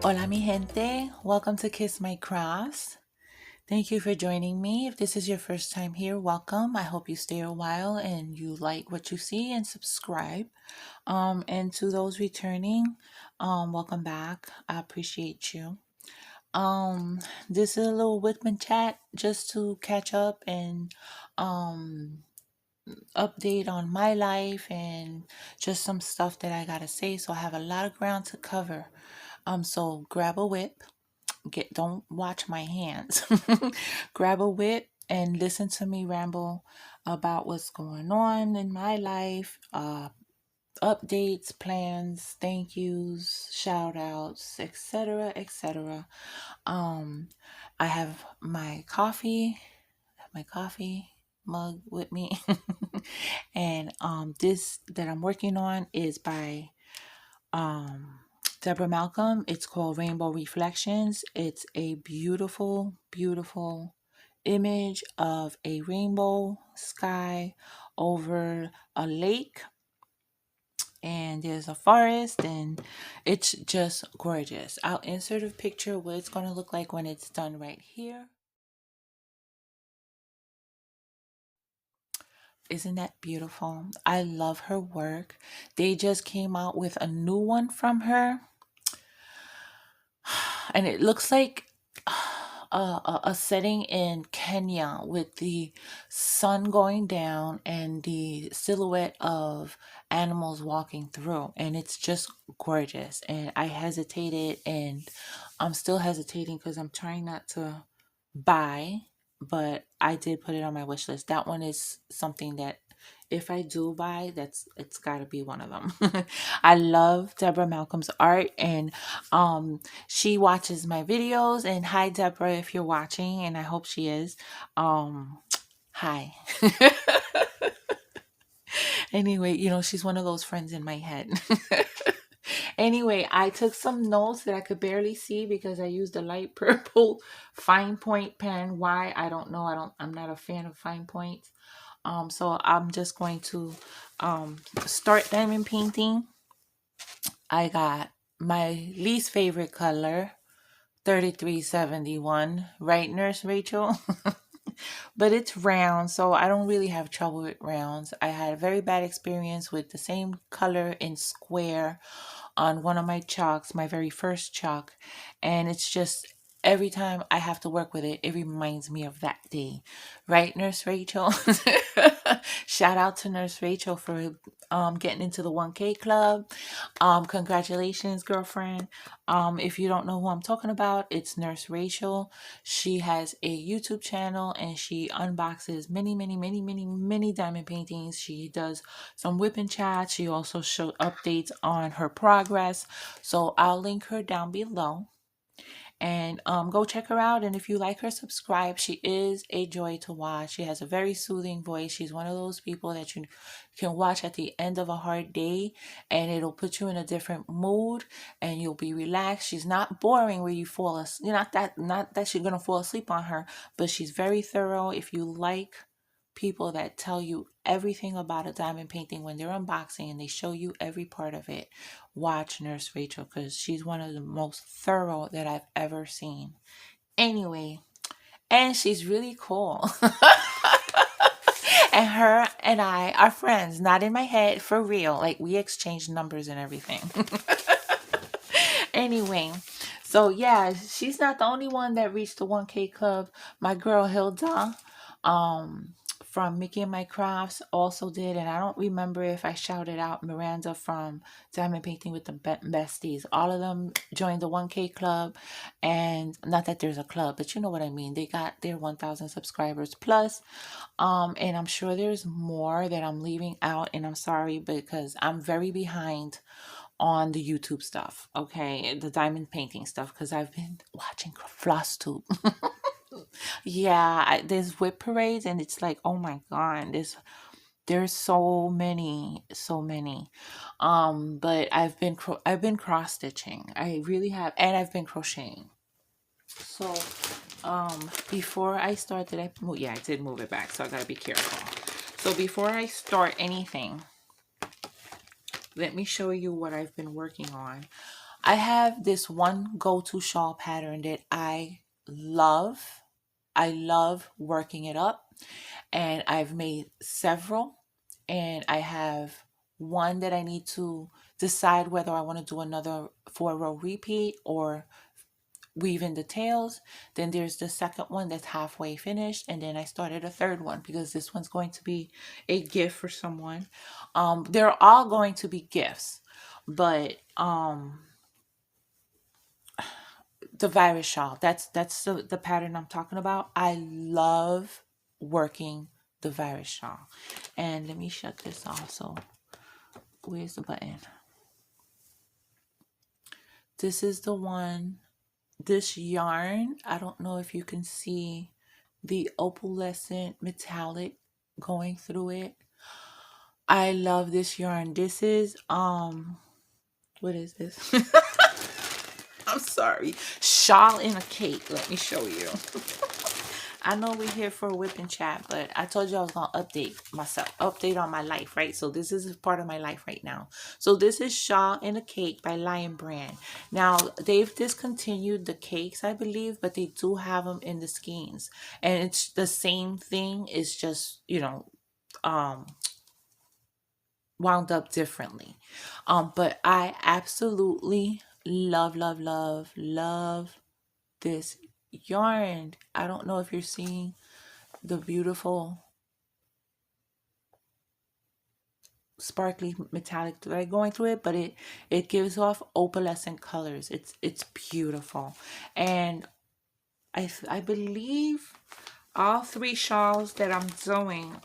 Hola mi gente, welcome to Kiss My Crafts. Thank you for joining me. If this is your first time here, welcome. I hope you stay a while and you like what you see and subscribe. And to those returning, welcome back. I appreciate you. Um, this is a little Wip Chat just to catch up and um update on my life and just some stuff that I gotta say. So I have a lot of ground to cover. So grab a whip. Don't watch my hands. Grab a whip and listen to me ramble about what's going on in my life, updates, plans, thank yous, shout outs, etc. etc. Um I have my coffee mug with me. And this that I'm working on is by um Deborah Malcom. It's called Rainbow Reflections. It's a beautiful, beautiful image of a rainbow sky over a lake, and there's a forest, and it's just gorgeous. I'll insert a picture of what it's going to look like when it's done right here. Isn't that beautiful? I love her work. They just came out with a new one from her, and it looks like a setting in Kenya with the sun going down and the silhouette of animals walking through, and it's just gorgeous. And I hesitated, and I'm still hesitating because I'm trying not to buy, but I did put it on my wish list. That one is something that if I do buy, it's got to be one of them. I love Deborah Malcolm's art, and she watches my videos. And hi Deborah, if you're watching, and I hope she is. Hi. Anyway, she's one of those friends in my head. Anyway, I took some notes that I could barely see because I used a light purple fine point pen. Why? I don't know. I'm not a fan of fine points. So I'm just going to start diamond painting. I got my least favorite color, 3371, right, Nurse Rachel? But it's round, so I don't really have trouble with rounds. I had a very bad experience with the same color in square on one of my chalks, my very first chalk, and it's just every time I have to work with it, it reminds me of that day. Right, Nurse Rachel? Shout out to Nurse Rachel for getting into the 1K club. Congratulations, girlfriend. If you don't know who I'm talking about, it's Nurse Rachel. She has a YouTube channel and she unboxes many, many, many, many, many diamond paintings. She does some Wip Chat. She also shows updates on her progress. So I'll link her down below. And go check her out. And if you like her, subscribe. She is a joy to watch. She has a very soothing voice. She's one of those people that you can watch at the end of a hard day, and it'll put you in a different mood, and you'll be relaxed. She's not boring where you fall asleep. Not that you're gonna fall asleep on her, but she's very thorough. If you like people that tell you everything about a diamond painting when they're unboxing and they show you every part of it, watch Nurse Rachel, because she's one of the most thorough that I've ever seen. Anyway, and she's really cool. And her and I are friends, not in my head, for real. Like, we exchange numbers and everything. Anyway, so yeah, she's not the only one that reached the 1K club. My girl Hilda, from Mickey and My Crafts also did, and I don't remember if I shouted out Miranda from Diamond Painting with the Besties. All of them joined the 1K club, and not that there's a club, but you know what I mean. They got their 1,000 subscribers plus, and I'm sure there's more that I'm leaving out, and I'm sorry because I'm very behind on the YouTube stuff, okay, the diamond painting stuff, because I've been watching FlossTube. Yeah, there's whip parades, and it's like, oh my god, there's so many, so many. But I've been cross stitching. I really have, and I've been crocheting. So, before I start, did I move? Yeah, I did move it back, so I gotta be careful. So before I start anything, let me show you what I've been working on. I have this one go-to shawl pattern that I love. I love working it up, and I've made several, and I have one that I need to decide whether I want to do another 4-row repeat or weave in the tails. Then there's the second one that's halfway finished, and then I started a third one because this one's going to be a gift for someone. They're all going to be gifts, but the virus shawl, that's the pattern I'm talking about. I love working the virus shawl. And let me shut this off. So where's the button? This is the one. This yarn, I don't know if you can see the opalescent metallic going through it. I love this yarn. This is what is this? I'm sorry. Shawl in a cake. Let me show you. I know we're here for a Wip Chat, but I told you I was gonna update myself, update on my life, right? So this is part of my life right now. So this is Shawl in a Cake by Lion Brand. Now they've discontinued the cakes, I believe, but they do have them in the skeins, and it's the same thing. It's just um, wound up differently. But I absolutely love, love, love, love this yarn. I don't know if you're seeing the beautiful sparkly metallic thread going through it, but it gives off opalescent colors. It's beautiful. And I believe all three shawls that I'm doing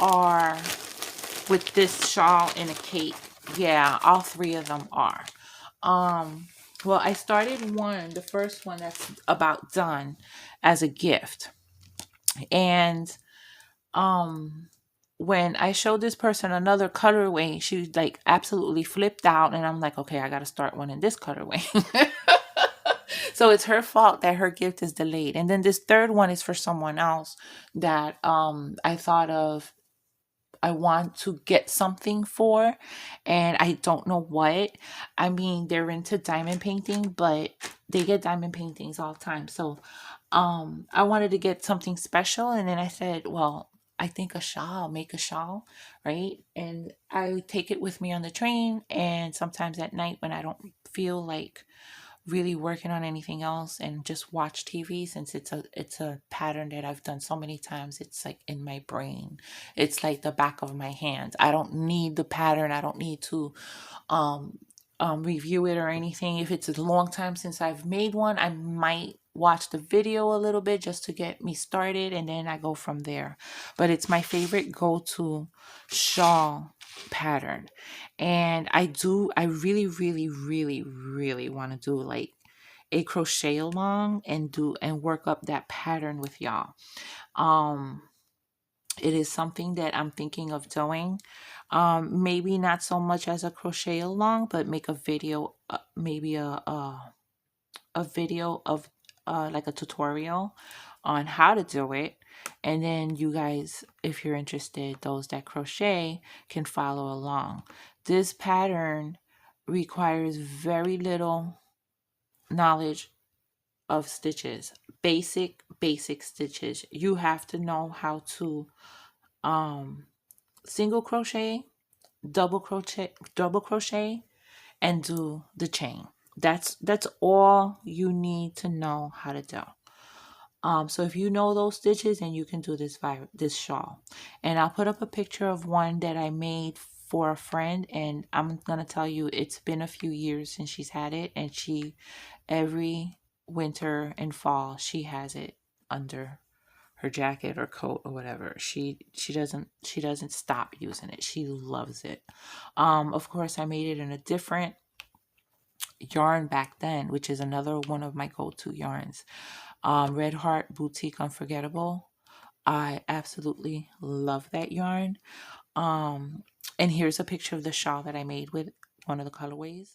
are with this shawl in a cake. Yeah, all three of them are. Well, I started one, the first one that's about done, as a gift. And um when I showed this person another colorway, she like absolutely flipped out, and I'm like, okay, I got to start one in this colorway. So it's her fault that her gift is delayed. And then this third one is for someone else that I thought of, I want to get something for, and I don't know what. I mean, they're into diamond painting, but they get diamond paintings all the time. So I wanted to get something special, and then I said, well, I think a shawl, make a shawl, right? And I take it with me on the train, and sometimes at night when I don't feel like really working on anything else and just watch TV, since it's a pattern that I've done so many times. It's like in my brain. It's like the back of my hand. I don't need the pattern. I don't need to um review it or anything. If it's a long time since I've made one, I might watch the video a little bit just to get me started, and then I go from there. But it's my favorite go-to shawl pattern. And I really, really, really, really want to do like a crochet along and do and work up that pattern with y'all. Um it is something that I'm thinking of doing. Maybe not so much as a crochet along, but make a video, maybe a video of like a tutorial on how to do it. And then you guys, if you're interested, those that crochet can follow along. This pattern requires very little knowledge of stitches, basic stitches. You have to know how to um single crochet, double crochet, and do the chain. That's all you need to know how to do. So if you know those stitches, and you can do this shawl. And I'll put up a picture of one that I made for a friend, and I'm gonna tell you, it's been a few years since she's had it, and she every winter and fall she has it under her jacket or coat or whatever. She doesn't stop using it. She loves it. Of course, I made it in a different yarn back then, which is another one of my go-to yarns. Red Heart Boutique Unforgettable. I absolutely love that yarn. Um, and here's a picture of the shawl that I made with one of the colorways.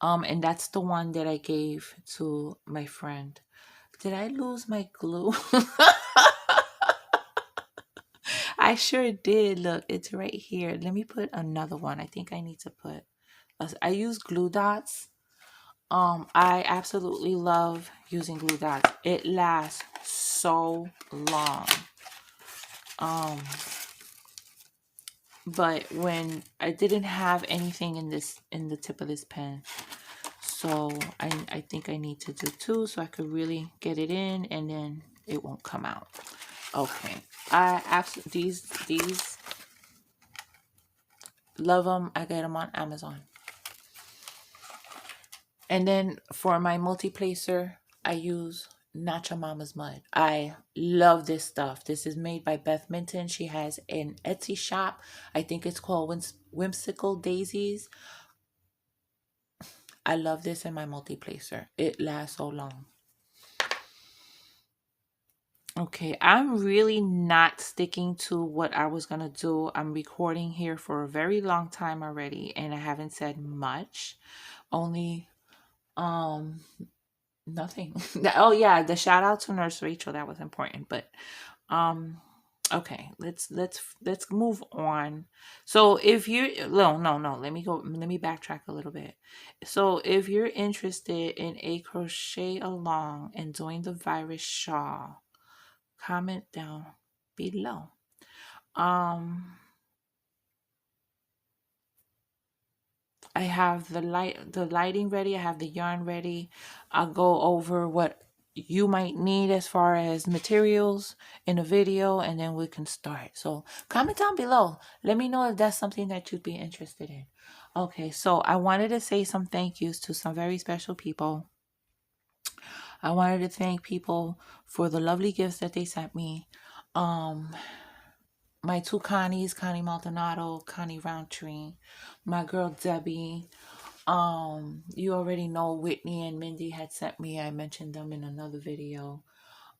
And that's the one that I gave to my friend. Did I lose my glue? I sure did. Look, it's right here. Let me put another one. I think I need to put. I use glue dots. I absolutely love using glue dots. It lasts so long. Um, but when I didn't have anything in the tip of this pen, so I think I need to do two so I could really get it in, and then it won't come out. Okay, I absolutely these love them. I get them on Amazon. And then for my multi-placer, I use Nacha Mama's Mud. I love this stuff. This is made by Beth Minton. She has an Etsy shop. I think it's called Whimsical Daisies. I love this in my multi-placer. It lasts so long. Okay, I'm really not sticking to what I was going to do. I'm recording here for a very long time already, and I haven't said much. Only um nothing. Oh yeah, the shout out to Nurse Rachel, that was important. But um okay, let's move on. So if you no, let me backtrack a little bit. So if you're interested in a crochet along and doing the virus shawl, comment down below. Um I have the lighting ready. I have the yarn ready. I'll go over what you might need as far as materials in a video, and then we can start. So comment down below. Let me know if that's something that you'd be interested in. Okay, so I wanted to say some thank yous to some very special people. I wanted to thank people for the lovely gifts that they sent me. Um, my two Connies, Connie Maldonado, Connie Roundtree, my girl Debbie. You already know Whitney and Mindy had sent me. I mentioned them in another video.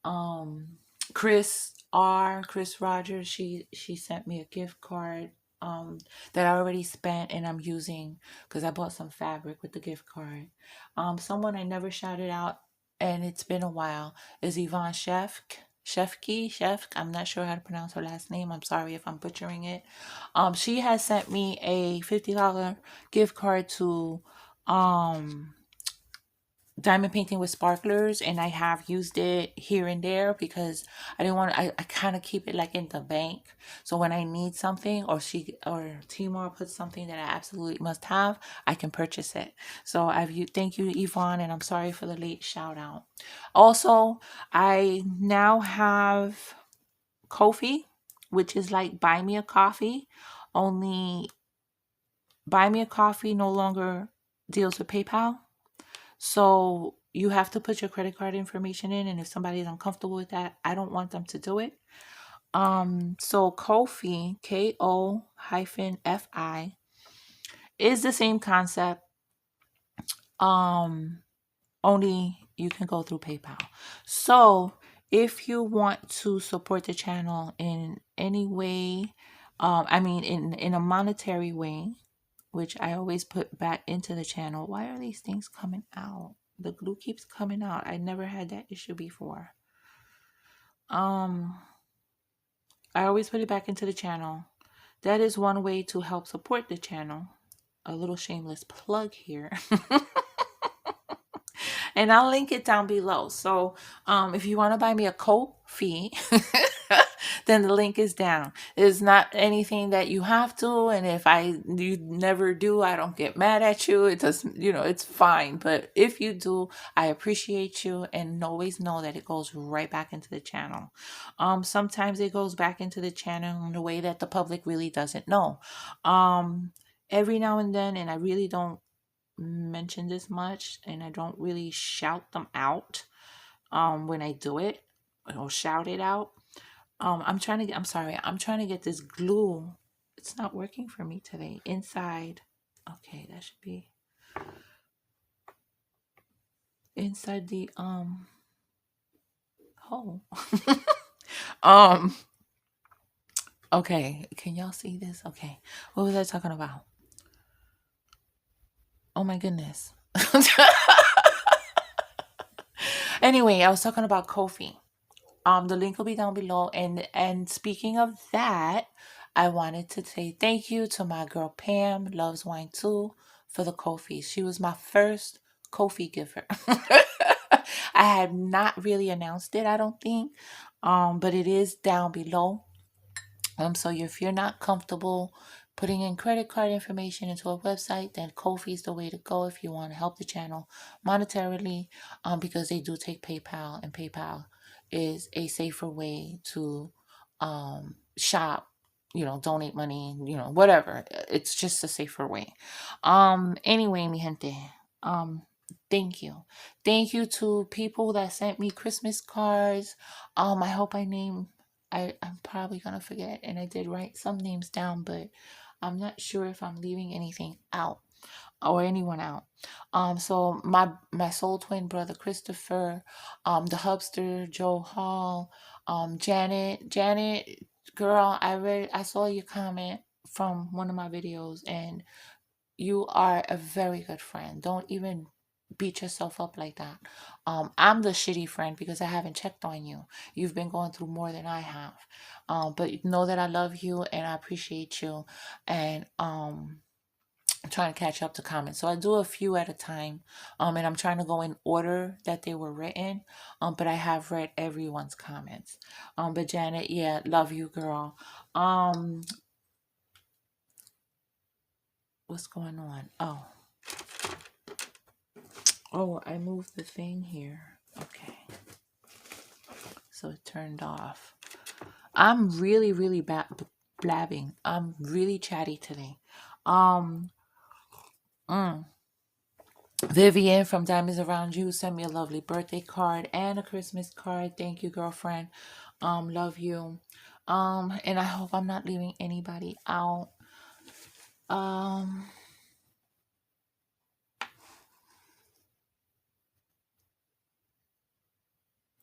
Um, Chris Rogers, she sent me a gift card that I already spent and I'm using because I bought some fabric with the gift card. Someone I never shouted out, and it's been a while, is Yvonne Chef. I'm not sure how to pronounce her last name. I'm sorry if I'm butchering it. She has sent me a $50 gift card to um diamond painting with sparklers, and I have used it here and there because I didn't want to, I kind of keep it like in the bank, so when I need something or Timor puts something that I absolutely must have, I can purchase it. So thank you, Yvonne, and I'm sorry for the late shout out. Also, I now have Ko-fi, which is like buy me a coffee, only buy me a coffee no longer deals with PayPal. So you have to put your credit card information in, and if somebody's uncomfortable with that, I don't want them to do it. So Ko-fi, Ko-fi, is the same concept. Only you can go through PayPal. So if you want to support the channel in any way, I mean in a monetary way, which I always put back into the channel. Why are these things coming out? The glue keeps coming out. I never had that issue before. I always put it back into the channel. That is one way to help support the channel. A little shameless plug here. And I'll link it down below. So if you want to buy me a Ko-fi, then the link is down. It's not anything that you have to, and if you never do, I don't get mad at you. It doesn't, it's fine. But if you do, I appreciate you, and always know that it goes right back into the channel. Sometimes it goes back into the channel in a way that the public really doesn't know. Every now and then, and I really don't mention this much, and I don't really shout them out when I do it or shout it out. I'm trying to get this glue. It's not working for me today. Inside. Okay, that should be inside the hole. Okay, can y'all see this? Okay. What was I talking about? Oh my goodness. Anyway, I was talking about Kofi. The link will be down below. And speaking of that, I wanted to say thank you to my girl Pam, loves wine too, for the Kofi. She was my first Kofi giver. I had not really announced it, I don't think. But it is down below. So if you're not comfortable putting in credit card information into a website, then Ko-fi is the way to go if you want to help the channel monetarily, because they do take PayPal, and PayPal is a safer way to shop, donate money, whatever. It's just a safer way. Anyway, mi gente, um, thank you. Thank you to people that sent me Christmas cards. I hope I name I'm probably gonna forget, and I did write some names down, but I'm not sure if I'm leaving anything out or anyone out. So my soul twin brother Christopher, the hubster Joe Hall, Janet, girl, I saw your comment from one of my videos, and you are a very good friend. Don't even beat yourself up like that. I'm the shitty friend because I haven't checked on you. You've been going through more than I have. But know that I love you and I appreciate you. And I'm trying to catch up to comments. So I do a few at a time. And I'm trying to go in order that they were written. But I have read everyone's comments. But Janet, yeah, love you, girl. What's going on? Oh, I moved the thing here. Okay. So it turned off. I'm really, really blabbing. I'm really chatty today. Um, mm. Vivian from Diamonds Around You sent me a lovely birthday card and a Christmas card. Thank you, girlfriend. Love you. And I hope I'm not leaving anybody out.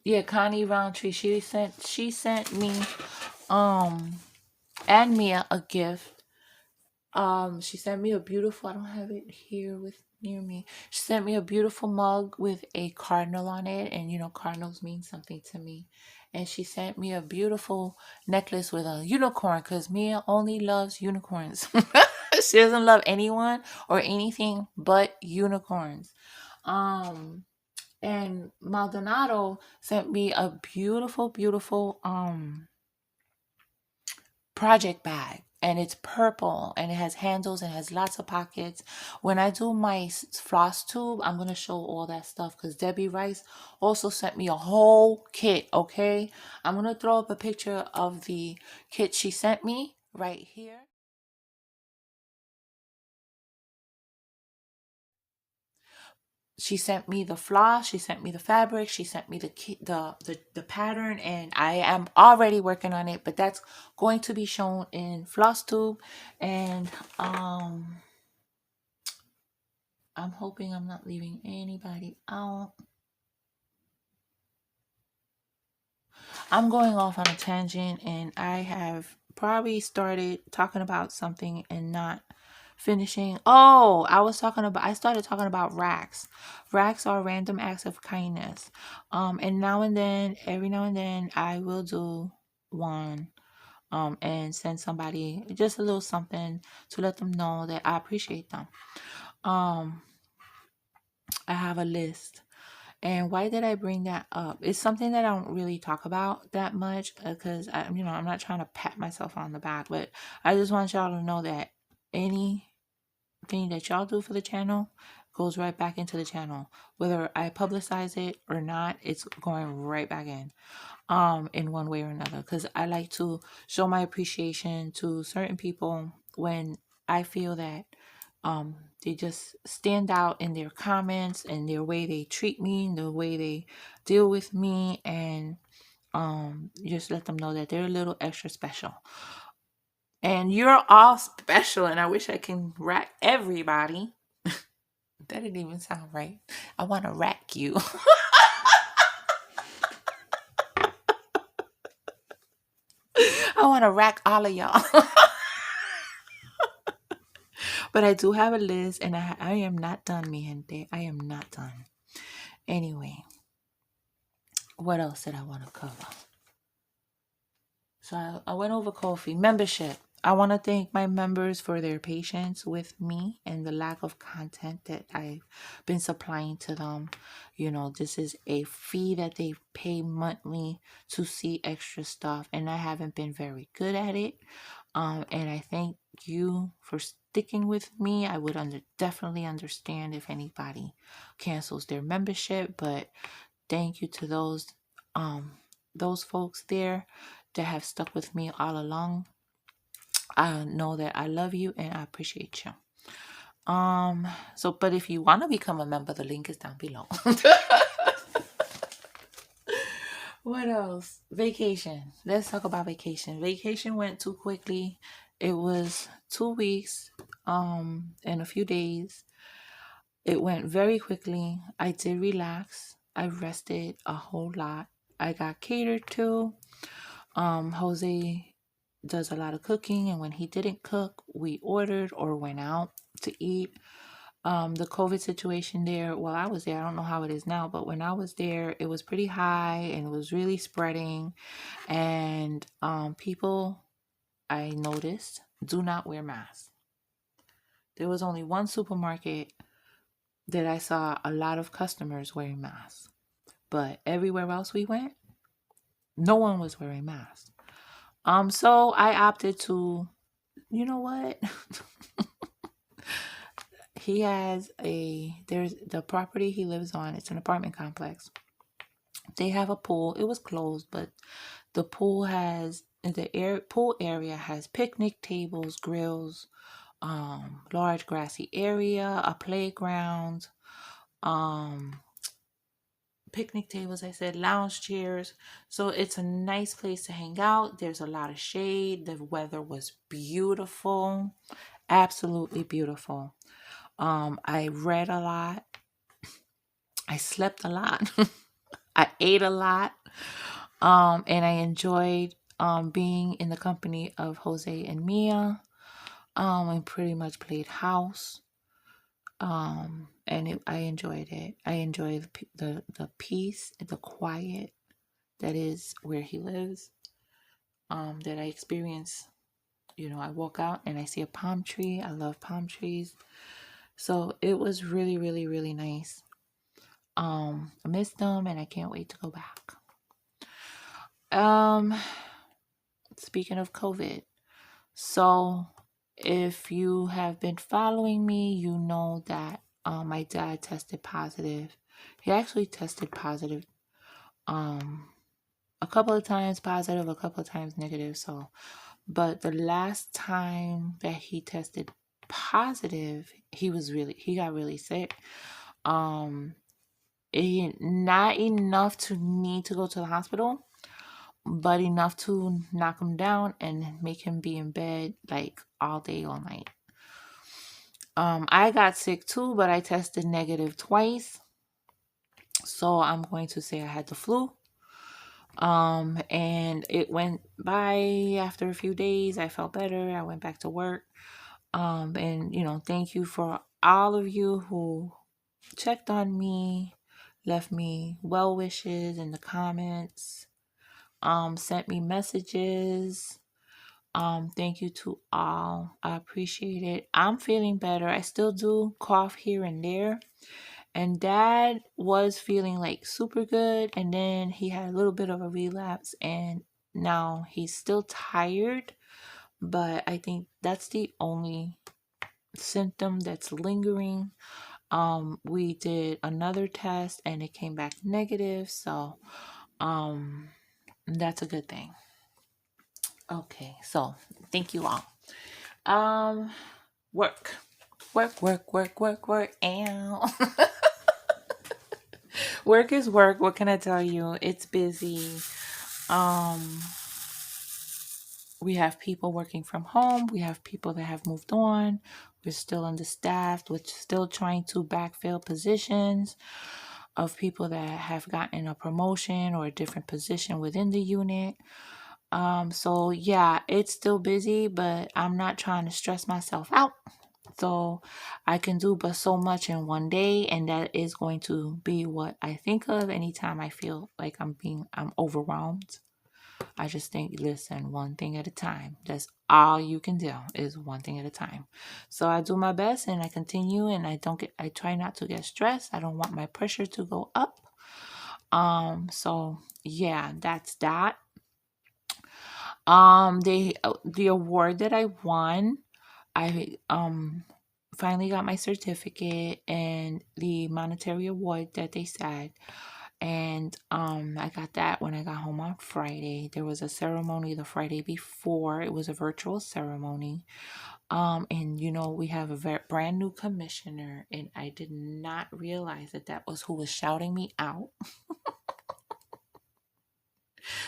Yeah, Connie Roundtree. She sent me and Mia a gift. She sent me a beautiful, I don't have it here near me. She sent me a beautiful mug with a cardinal on it, and cardinals mean something to me. And she sent me a beautiful necklace with a unicorn, because Mia only loves unicorns. She doesn't love anyone or anything but unicorns. And Maldonado sent me a beautiful, beautiful project bag, and it's purple, and it has handles and has lots of pockets. When I do my floss tube, I'm going to show all that stuff, because Debbie Rice also sent me a whole kit. Okay, I'm going to throw up a picture of the kit she sent me right here. She sent me the floss, she sent me the fabric, she sent me the pattern, and I am already working on it, but that's going to be shown in floss tube. And I'm hoping I'm not leaving anybody out. I'm going off on a tangent, and I have probably started talking about something and not finishing. Oh, I started talking about racks. Racks are random acts of kindness. And every now and then, I will do one. And send somebody just a little something to let them know that I appreciate them. I have a list. And why did I bring that up? It's something that I don't really talk about that much, because I'm not trying to pat myself on the back, but I just want y'all to know that anything that y'all do for the channel goes right back into the channel. Whether I publicize it or not, it's going right back in one way or another, because I like to show my appreciation to certain people when I feel that they just stand out in their comments and their way they treat me and the way they deal with me, and just let them know that they're a little extra special. And you're all special, and I wish I can rack everybody. That didn't even sound right. I want to rack you. I want to rack all of y'all. But I do have a list, and I am not done, mi gente. I am not done. Anyway, What else did I want to cover? So I went over coffee membership. I want to thank my members for their patience with me and the lack of content that I've been supplying to them. You know, this is a fee that they pay monthly to see extra stuff, and I haven't been very good at it. And I thank you for sticking with me. I would definitely understand if anybody cancels their membership, but thank you to those folks there that have stuck with me all along. I know that I love you and I appreciate you. But if you want to become a member, the link is down below. What else? Vacation. Let's talk about vacation. Vacation went too quickly. It was 2 weeks, and a few days. It went very quickly. I did relax. I rested a whole lot. I got catered to. Jose does a lot of cooking, and when he didn't cook, we ordered or went out to eat. The COVID situation there, well, I was there, I don't know how it is now, but when I was there, it was pretty high and it was really spreading. And people, I noticed, do not wear masks. There was only one supermarket that I saw a lot of customers wearing masks, but everywhere else we went, no one was wearing masks. So I opted to, you know what? There's the property he lives on, it's an apartment complex. They have a pool. It was closed, but the pool pool area has picnic tables, grills, large grassy area, a playground, um, picnic tables, I said, lounge chairs. So it's a nice place to hang out. There's a lot of shade. The weather was beautiful, absolutely beautiful. I read a lot. I slept a lot. I ate a lot. And I enjoyed being in the company of Jose and Mia. And pretty much played house. I enjoyed it. I enjoyed the peace, the quiet that is where he lives. That I experience. You know, I walk out and I see a palm tree. I love palm trees. So it was really, really, really nice. I missed them and I can't wait to go back. Um, Speaking of COVID, so if you have been following me, you know that my dad tested positive. He actually tested positive a couple of times positive, a couple of times negative. So, but the last time that he tested positive, he got really sick. Not enough to need to go to the hospital, but enough to knock him down and make him be in bed like all day, all night. I got sick too, but I tested negative twice. So I'm going to say I had the flu. And it went by after a few days. I felt better. I went back to work. And thank you for all of you who checked on me, left me well wishes in the comments, sent me messages. Thank you to all. I appreciate it. I'm feeling better. I still do cough here and there. And Dad was feeling like super good. And then he had a little bit of a relapse. And now he's still tired. But I think that's the only symptom that's lingering. We did another test and it came back negative. So that's a good thing. Okay, so thank you all. Work. Ow. Work is work. What can I tell you? It's busy. We have people working from home. We have people that have moved on. We're still understaffed. We're still trying to backfill positions of people that have gotten a promotion or a different position within the unit. So yeah, it's still busy, but I'm not trying to stress myself out. So I can do but so much in one day, and that is going to be what I think of anytime I feel like I'm overwhelmed. I just think, listen, one thing at a time. That's all you can do is one thing at a time. So I do my best and I continue, and I try not to get stressed. I don't want my pressure to go up. So yeah, that's that. The award that I won, I finally got my certificate and the monetary award that they said. And I got that when I got home on Friday. There was a ceremony the Friday before. It was a virtual ceremony. And we have a brand new commissioner, and I did not realize that was who was shouting me out.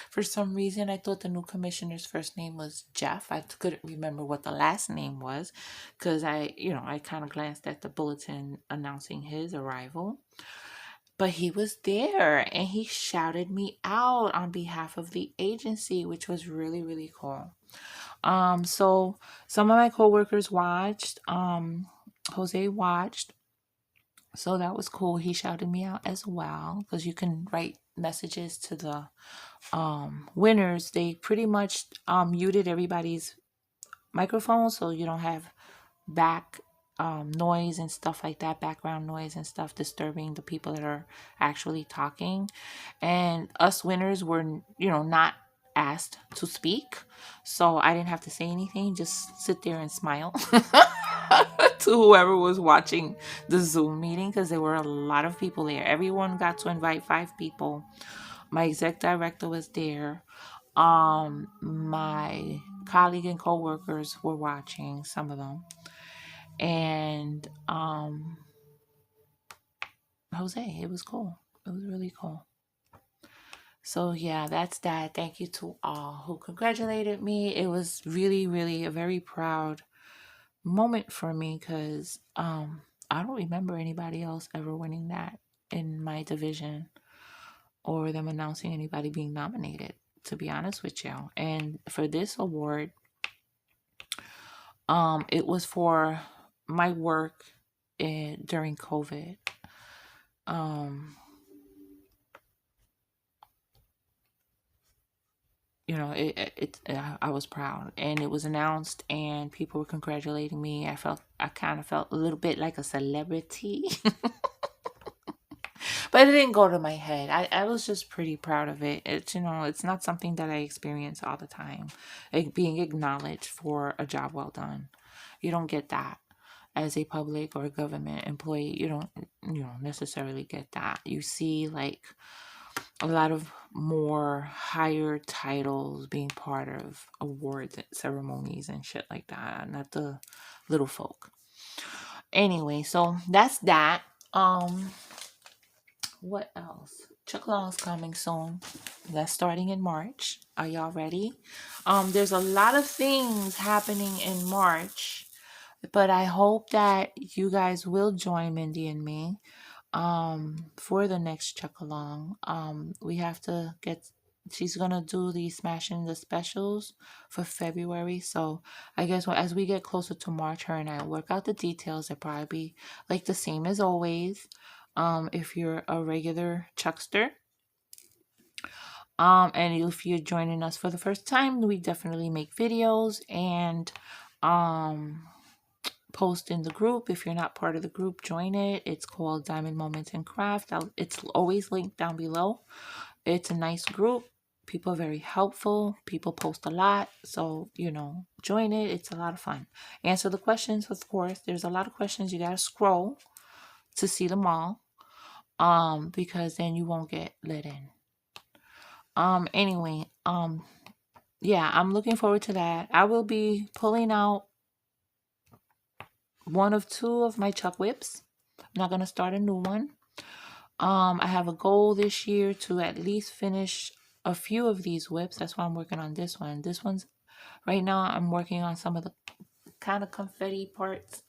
For some reason, I thought the new commissioner's first name was Jeff. I couldn't remember what the last name was because I kind of glanced at the bulletin announcing his arrival. But he was there and he shouted me out on behalf of the agency, which was really, really cool. So some of my coworkers watched. Jose watched. So that was cool. He shouted me out as well because you can write messages to the winners. They pretty much muted everybody's microphone so you don't have back noise and stuff like that, background noise and stuff disturbing the people that are actually talking. And us winners were, not asked to speak. So I didn't have to say anything, just sit there and smile to whoever was watching the Zoom meeting because there were a lot of people there. Everyone got to invite 5 people. My exec director was there. My colleague and coworkers were watching, some of them. And Jose, it was cool. It was really cool. So yeah, that's that. Thank you to all who congratulated me. It was really, really a very proud moment for me because I don't remember anybody else ever winning that in my division or them announcing anybody being nominated, to be honest with you. And for this award, it was for my work during COVID. I was proud, and it was announced, and people were congratulating me. I kind of felt a little bit like a celebrity, but it didn't go to my head. I was just pretty proud of it. It's not something that I experience all the time, like being acknowledged for a job well done. You don't get that as a public or government employee. You don't, necessarily get that. You see like a lot of more higher titles being part of awards and ceremonies and shit like that, not the little folk. Anyway, so that's that. What else? Chuck Long's coming soon. That's starting in March. Are y'all ready? There's a lot of things happening in March, but I hope that you guys will join Mindy and me for the next Chuck Along. We have to get. She's gonna do the Smashing the Specials for February. So I guess as we get closer to March, her and I will work out the details. They'll probably be like the same as always. If you're a regular Chuckster. And if you're joining us for the first time, we definitely make videos and post in the group. If you're not part of the group, join it. It's called Diamond Moments in Craft. It's always linked down below. It's a nice group. People are very helpful. People post a lot. So, join it. It's a lot of fun. Answer the questions, of course. There's a lot of questions. You got to scroll to see them all. Because then you won't get let in. Anyway, yeah, I'm looking forward to that. I will be pulling out one of 2 of my Chuck whips. I'm not gonna start a new one. I have a goal this year to at least finish a few of these whips. That's why I'm working on this one. This one's right now I'm working on some of the kind of confetti parts.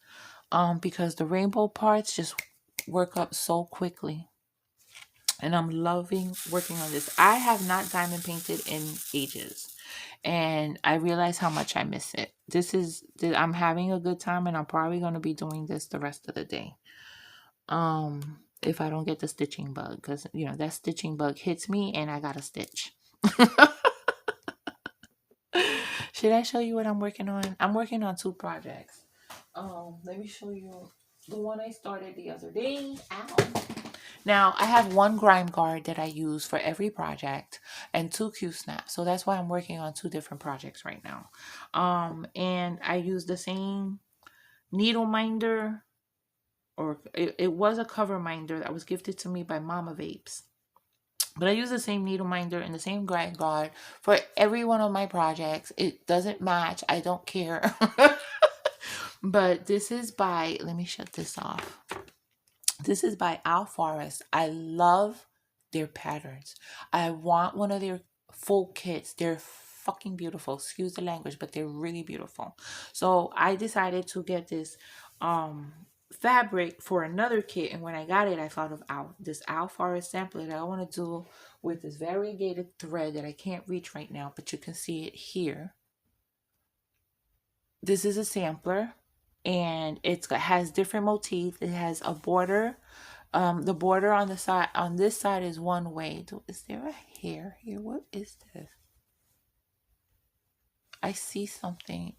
Because the rainbow parts just work up so quickly. And I'm loving working on this. I have not diamond painted in ages. and I realize how much I miss it. I'm having a good time, and I'm probably going to be doing this the rest of the day. If I don't get the stitching bug, because that stitching bug hits me and I gotta stitch. Should I show you what I'm working on? I'm working on 2 projects. Let me show you the one I started the other day. Ow. Now, I have 1 grime guard that I use for every project and 2 Q-snaps. So that's why I'm working on 2 different projects right now. And I use the same needle minder, or it was a cover minder that was gifted to me by Mama Vapes. But I use the same needle minder and the same grime guard for every one of my projects. It doesn't match. I don't care. But this is by, let me shut this off. This is by Al Forest. I love their patterns. I want one of their full kits. They're fucking beautiful. Excuse the language, but they're really beautiful. So I decided to get this fabric for another kit, and when I got it, I thought of this Al Forest sampler that I want to do with this variegated thread that I can't reach right now, but you can see it here. This is a sampler, and it has different motifs. It has a border. The border on the side, on this side, is one way. Is there a hair here? What is this? I see something,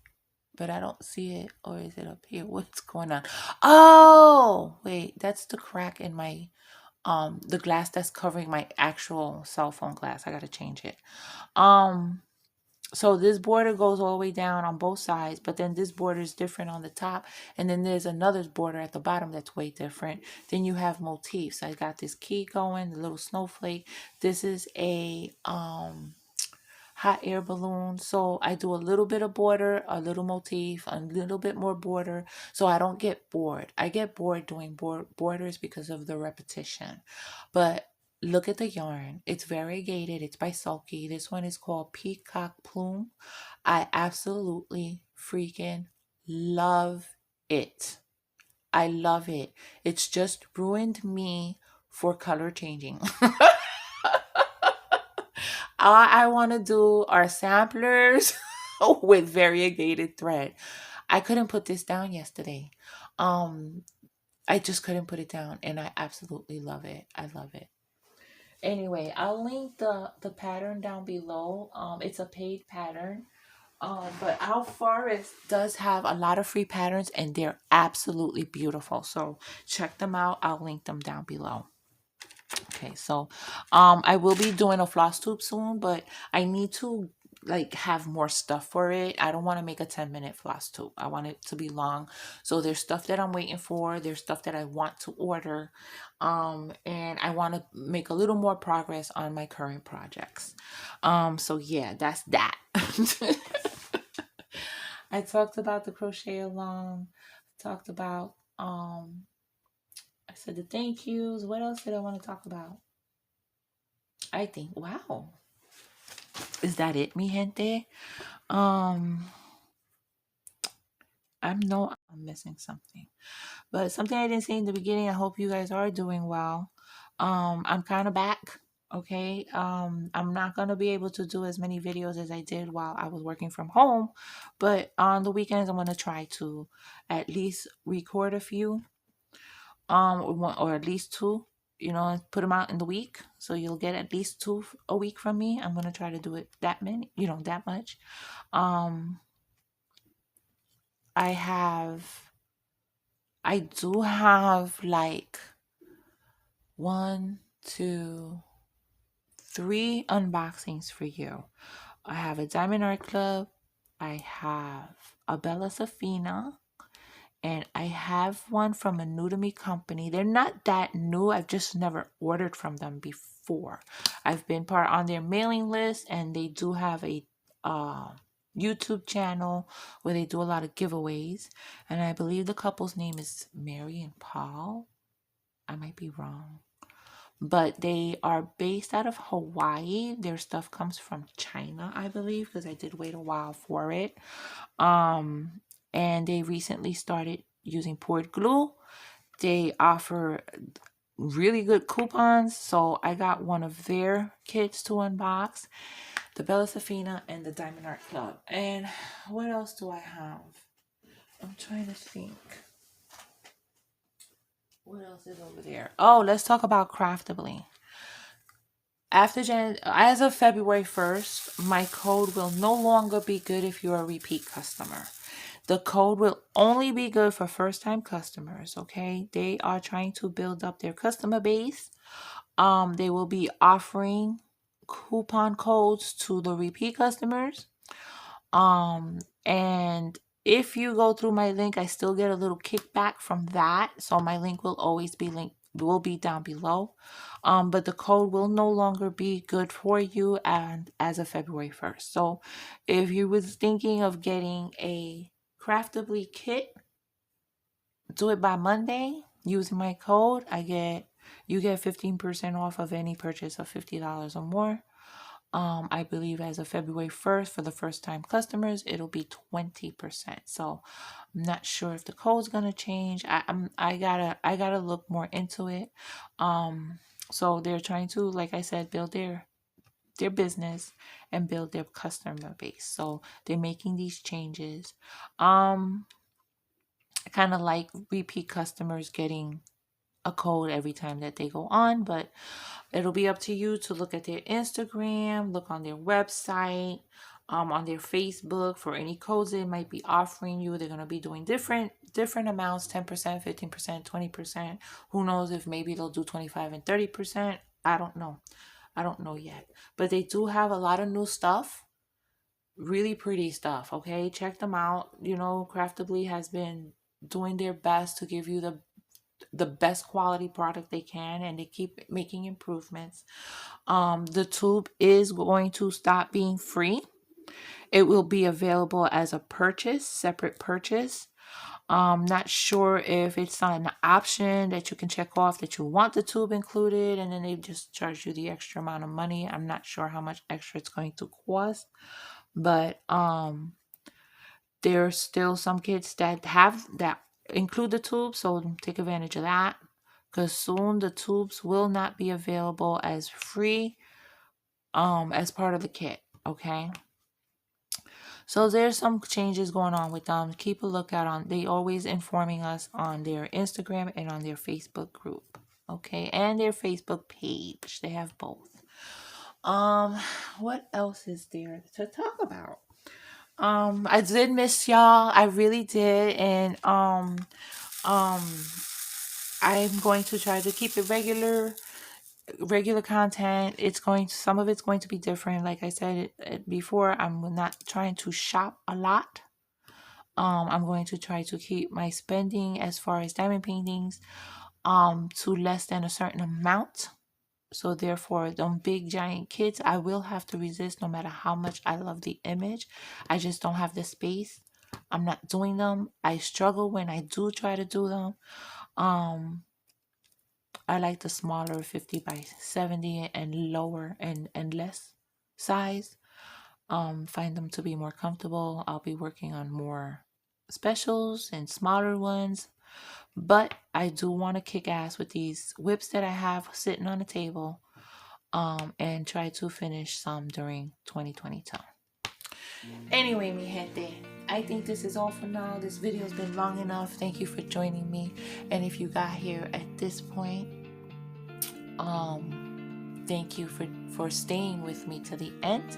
but I don't see it. Or is it up here? What's going on? Oh, wait, that's the crack in my the glass that's covering my actual cell phone glass. I gotta change it. So this border goes all the way down on both sides, but then this border is different on the top, and then there's another border at the bottom that's way different. Then you have motifs. I got this key going, the little snowflake. This is a hot air balloon. So I do a little bit of border, a little motif, a little bit more border, so I don't get bored. I get bored doing borders because of the repetition. But look at the yarn. It's variegated. It's by Sulky. This one is called Peacock Plume. I absolutely freaking love it. I love it. It's just ruined me for color changing. All I want to do are samplers with variegated thread. I couldn't put this down yesterday. I just couldn't put it down, and I absolutely love it. I love it. Anyway, I'll link the pattern down below. It's a paid pattern. But Al Forest does have a lot of free patterns, and they're absolutely beautiful. So check them out. I'll link them down below. Okay, so I will be doing a floss tube soon, but I need to have more stuff for it. I don't want to make a 10-minute floss tube. I want it to be long. So there's stuff that I'm waiting for. There's stuff that I want to order. And I want to make a little more progress on my current projects. So yeah, that's that. I talked about the crochet along. Talked about I said the thank yous. What else did I want to talk about? I think, wow. Is that it, mi gente? I'm missing something. But something I didn't say in the beginning, I hope you guys are doing well. I'm kind of back. Okay. I'm not going to be able to do as many videos as I did while I was working from home, but on the weekends, I'm going to try to at least record a few, or at least 2, put them out in the week. So you'll get at least 2 a week from me. I'm going to try to do it that many, that much. I do have 1, 2, 3 unboxings for you. I have a Diamond Art Club. I have a Bella Safina. And I have one from a new to me company. They're not that new. I've just never ordered from them before. I've been part on their mailing list, and they do have a YouTube channel where they do a lot of giveaways. And I believe the couple's name is Mary and Paul. I might be wrong. But they are based out of Hawaii. Their stuff comes from China, I believe, because I did wait a while for it. And they recently started using poured glue. They offer really good coupons, so I got one of their kits to unbox. the Bella Safina, and the Diamond Art Club. And what else do I have? I'm trying to think. What else is over there? Oh, let's talk about Craftably. As of February 1st, my code will no longer be good if you're a repeat customer. The code will only be good for first-time customers, okay? They are trying to build up their customer base. They will be offering coupon codes to the repeat customers. And if you go through my link, I still get a little kickback from that. So my link will be down below. But the code will no longer be good for you and as of February 1st. So if you was thinking of getting a Craftably kit, do it by Monday using my code. You get 15% off of any purchase of $50 or more. I believe as of February 1st, for the first time customers, it'll be 20%. So I'm not sure if the code's gonna change. I gotta look more into it. So they're trying to, like I said, build their business and build their customer base. So they're making these changes. I kind of like repeat customers getting a code every time that they go on, but it'll be up to you to look at their Instagram, look on their website, on their Facebook for any codes they might be offering you. They're going to be doing different amounts, 10%, 15%, 20%. Who knows if maybe they'll do 25 and 30%. I don't know yet. But they do have a lot of new stuff. Really pretty stuff, okay? Check them out. Craftably has been doing their best to give you the best quality product they can, and they keep making improvements. The tube is going to stop being free. It will be available as a separate purchase. Not sure if it's an option that you can check off that you want the tube included, and then they just charge you the extra amount of money. I'm not sure how much extra it's going to cost, but there's still some kits that include the tube, so take advantage of that, because soon the tubes will not be available as free as part of the kit. Okay, so there's some changes going on with them. Keep a lookout on, they always informing us on their Instagram and on their Facebook group, okay, and their Facebook page. They have both. What else is there to talk about? I did miss y'all. I really did. And I'm going to try to keep it regular content. Some of it's going to be different. Like I said before, I'm not trying to shop a lot. I'm going to try to keep my spending as far as diamond paintings to less than a certain amount. So therefore, them big giant kits, I will have to resist no matter how much I love the image. I just don't have the space. I'm not doing them. I struggle when I do try to do them. I like the smaller 50 by 70 and lower and less size. Find them to be more comfortable. I'll be working on more specials and smaller ones. But I do want to kick ass with these whips that I have sitting on the table, and try to finish some during 2022. Anyway, mi gente, I think this is all for now. This video's been long enough. Thank you for joining me. And if you got here at this point, thank you for staying with me to the end.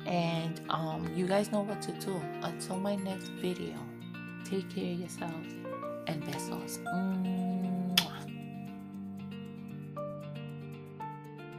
And you guys know what to do. Until my next video, take care of yourselves and besos.